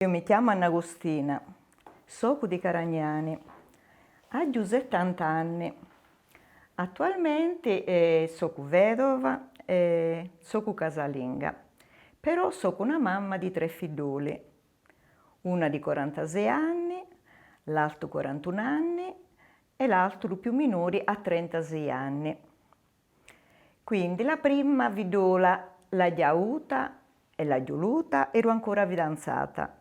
Io mi chiamo Anna Agostina, sono di Caragnani, ho 70 anni. Attualmente sono vedova e sono casalinga, però sono una mamma di 3 figlioli, una di 46 anni, l'altro 41 anni e l'altro più minore a 36 anni. Quindi la prima figliola l'ho già avuta e l'ho voluta, ero ancora fidanzata.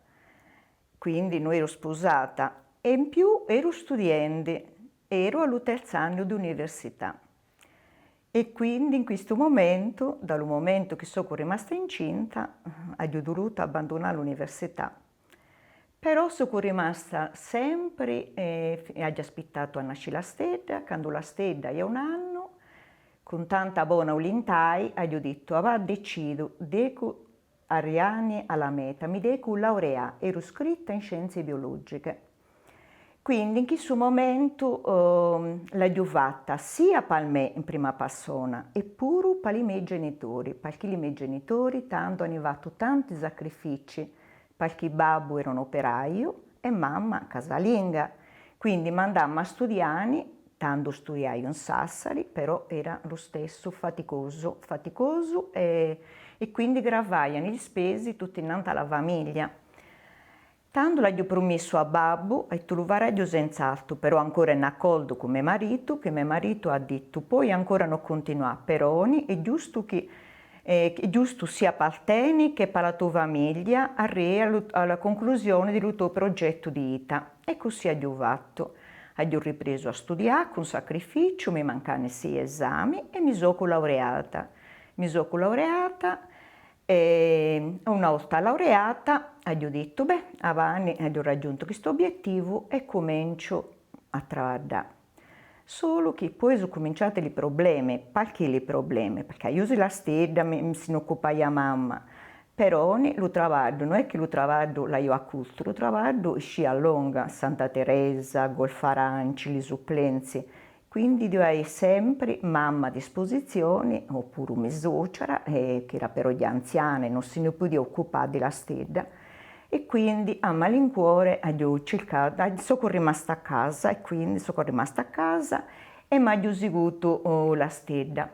Quindi non ero sposata e in più ero studente, ero allo terzo anno di università. E quindi in questo momento, dal momento che sono rimasta incinta, ho dovuto abbandonare l'università. Però sono rimasta sempre, ho aspettato a nascere la stella, quando la stella è un anno, con tanta buona volontà, ho detto, decido, deco arrivare alla meta, mi deco laureare, ero iscritta in scienze biologiche. Quindi in questo momento l'ho fatta sia per me in prima persona e pure per i miei genitori, perché i miei genitori tanto hanno fatto tanti sacrifici, perché babbo era un operaio e mamma casalinga, quindi mandammo a studiare, tanto studiai in Sassari, però era lo stesso faticoso e quindi gravavano gli spesi tutti innanzi alla famiglia. Tanto l'ho promesso a babbo e tu lo farai senz'altro, però ancora in accordo con mio marito, che mio marito ha detto poi ancora non continuare, però è giusto che giusto sia per te che per la tua famiglia alla conclusione del tuo progetto di vita. E così ho fatto. Ho ripreso a studiare con sacrificio, mi mancano 6 esami e mi sono laureata. E una volta laureata ho detto, avanti, ho raggiunto questo obiettivo e comincio a lavorare. Solo che poi sono cominciati i problemi. Perché i problemi? Perché io sono la stessa, mi si occupa la mamma. Però lo lavoro, non è che lo lavoro la io a culto, lo lavoro scia lunga, Santa Teresa, Golfaranci, le supplenze. Quindi dovevo sempre mamma a disposizione, oppure una suocera, che era però gli anziani, non si ne poteva occupare della stella. E quindi a malincuore ho cercato, sono rimasta a casa e quindi sono rimasta a casa e mi ho seguito la stella.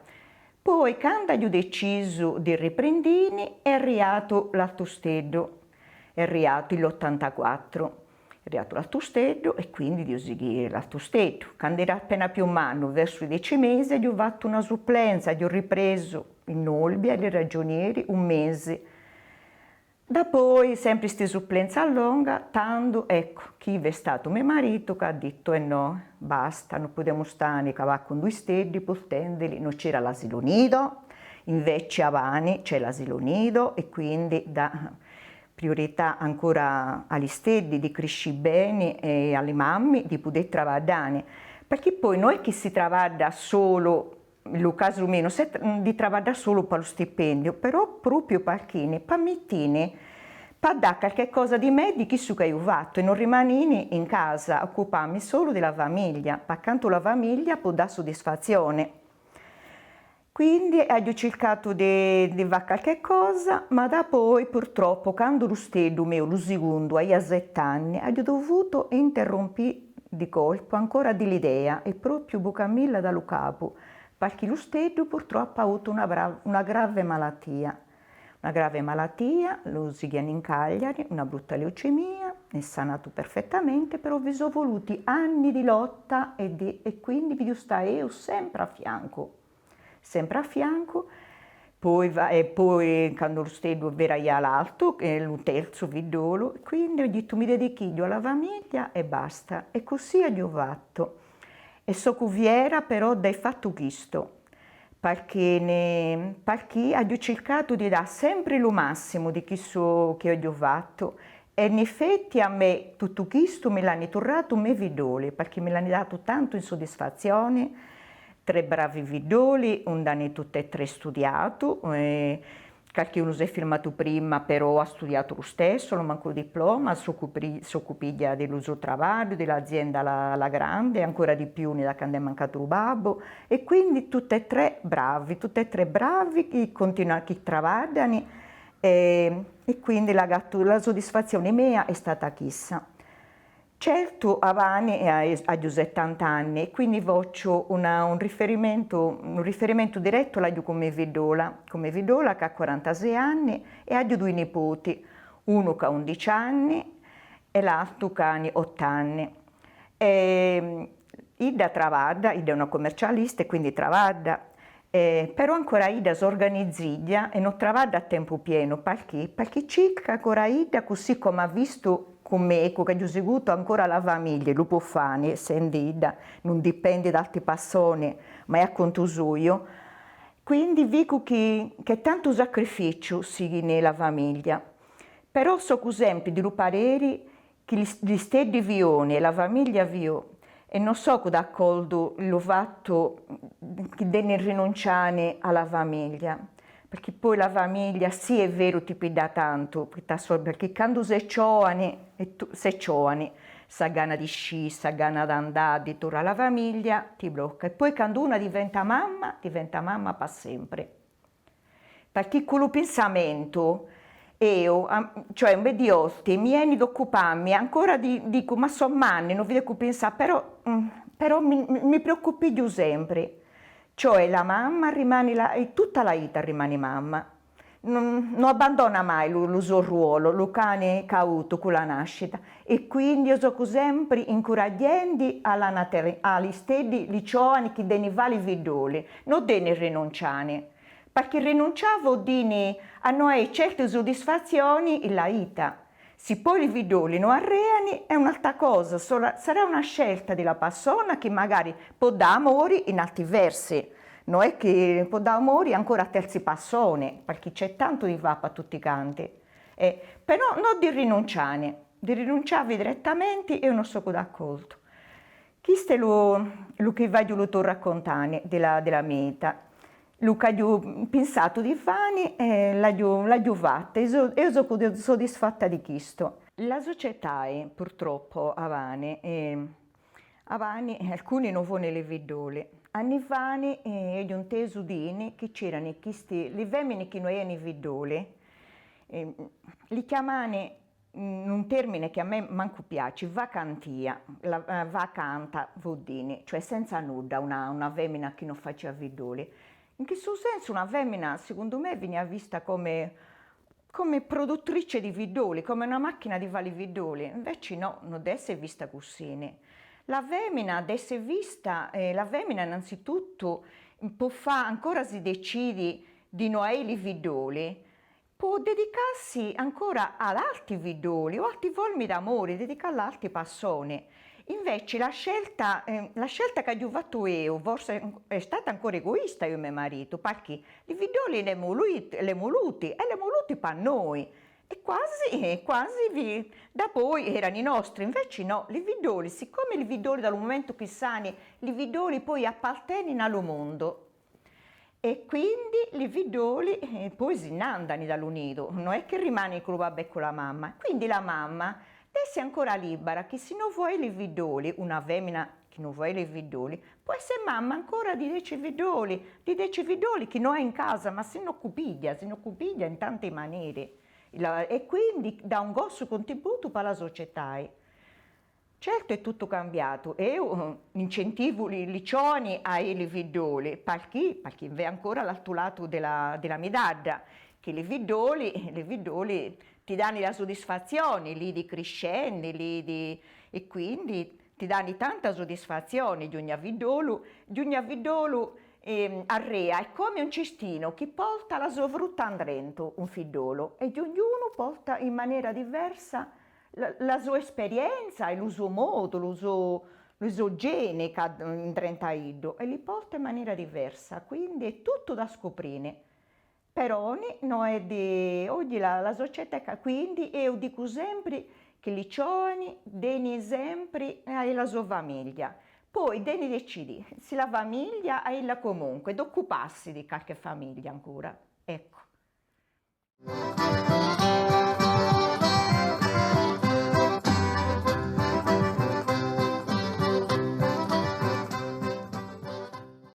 Poi quando ho deciso di riprendere è arrivato l'altostedo, è arrivato l'84. È arrivato l'altostedo e quindi devo seguire l'altostedo. Quando era appena più o meno verso i 10 mesi ho fatto una supplenza, ho ripreso in Olbia ai ragionieri un mese. Da poi sempre questa supplenza lunga, tanto ecco, chi è stato mio marito che ha detto no, basta, non possiamo stare con 2 stedi, portendoli, non c'era l'asilo nido, invece a Vani c'è l'asilo nido e quindi da priorità ancora agli stedi di crescere bene e alle mamme di poter lavorare, perché poi non è che si lavora solo nel caso meno, di lavorare solo per lo stipendio, però proprio perché ne permettine per dare qualche cosa di me di chi su che ho fatto e non rimanere in casa a occuparmi solo della famiglia, perché la famiglia può dare soddisfazione. Quindi ho cercato di fare qualche cosa, ma da poi purtroppo quando lo stesso mio, lo secondo, a 7 anni, ho dovuto interrompere di colpo ancora dell'idea e proprio Bucamilla dallo capo, perché lo stesso purtroppo ha avuto una grave malattia. Una grave malattia, lo si chiama in Cagliari, una brutta leucemia, è sanato perfettamente, però vi sono voluti anni di lotta e quindi vi sta io sempre a fianco. Sempre a fianco, poi quando lo stesso era l'altro, che è il terzo figliolo, quindi ho detto mi dedico alla famiglia e basta, e così ho fatto. E so cuviera però dai fatto questo, perché ho cercato di dare sempre lo massimo di questo che ho fatto, e in effetti a me tutto questo me l'hanno tornato me vidoli, perché me l'hanno dato tanto insoddisfazione. 3 bravi figlioli, un anno tutti e 3 studiato, qualcuno si è firmato prima, però ha studiato lo stesso, non manco il diploma, si occupiglia dell'uso travaglio, dell'azienda la grande, ancora di più da quando è mancato il babbo, e quindi tutti e 3 bravi, che continuano, che travagliano, e quindi la soddisfazione mia è stata chissà. Certo, Avani ha 70 anni e quindi faccio un riferimento diretto alla come Vidola che ha 46 anni e ha due nipoti, uno che ha 11 anni e l'altro che ha 8 anni. Ida travada, Ida è una commercialista e quindi travada, però ancora Ida si organizza e non travada a tempo pieno, perché circa ancora Ida, così come ha visto con me, che ho seguito ancora la famiglia, lo può fare, essendo Ida, non dipende da altre persone, ma è a conto suo. Quindi dico che tanto sacrificio si nella famiglia, però so sempre di parere che gli stessi vioni e la famiglia vio e non so d'accordo il fatto che devono rinunciare alla famiglia, perché poi la famiglia sì è vero ti pida tanto, perché quando sei giovane, sa gana di sci, sa gana di andare, di tornare alla famiglia, ti blocca. E poi quando una diventa mamma per sempre. Perché quello pensamento, io, cioè un di volte mi viene di occuparmi ancora dico, ma sono anni, non vi devo pensare, però mi preoccupi più sempre. Cioè la mamma rimane e tutta la vita rimane mamma. Non abbandona mai il suo ruolo, lo cane che ha avuto con la nascita. E quindi io sono sempre incoraggiando agli stessi i giovani che devono fare i vidoli, non devono rinunciare. Perché rinunciavo a noi certe soddisfazioni in la vita. Se poi i vidoli non arreano è un'altra cosa, sarà una scelta della persona che magari può dare amore in altri versi. Non è che può dare amore ancora a terze persone, perché c'è tanto di va per tutti i canti. Però non di rinunciare direttamente io non sono d'accordo. Questo è lo che voglio raccontare della mia vita. Luca ho pensato di fare e l'ho fatta e sono soddisfatta di questo. La società è purtroppo alcuni non vanno le vidole. Anni fa io ho inteso dire che c'erano le femmine che non erano vidole, li chiamano un termine che a me manco piace, vacantia, vacanta vuol dire, cioè senza nulla, una femmina che non faceva vidoli. In questo senso una femmina, secondo me, veniva vista come produttrice di vidoli, come una macchina di fare i vidoli. Invece no, non deve essere vista così. La femmina deve essere vista, la femmina innanzitutto può fare, ancora si decide di non avere i vidoli, può dedicarsi ancora ad altri vidoli o altri forme d'amore, dedicarla ad altre persone. Invece la scelta che ho fatto io, forse è stata ancora egoista io e mio marito, perché i vidoli li abbiamo voluti per noi. E quasi da poi erano i nostri, invece no, i vidoli, siccome i vidoli dal momento che sanno, i vidoli poi appartengono al mondo. E quindi i vidoli poi si andano dall'unido, non è che rimane con il babbo e con la mamma. Quindi la mamma deve essere ancora libera, che se non vuoi i vidoli, una femmina che non vuole i vidoli, può essere mamma ancora di 10 vidoli che non è in casa, ma se ne occupiglia in tante maniere. E quindi dà un grosso contributo per la società. Certo è tutto cambiato, io incentivo i giovani a i vidoli, perché è ancora l'altro lato della medaglia, che i vidoli ti danno la soddisfazione, lì di crescendo, e quindi ti danno tanta soddisfazione di ogni vidolo arrea, è come un cestino che porta la sua frutta dentro, un fidolo, e ognuno porta in maniera diversa la sua esperienza, il suo modo, il suo gene che ha in 30 anni, e li porta in maniera diversa, quindi è tutto da scoprire. Però non è oggi la società, quindi io dico sempre che i giovani devono sempre alla sua famiglia. Poi devono decidere se la famiglia è la comunque, ed occuparsi di qualche famiglia ancora. Ecco.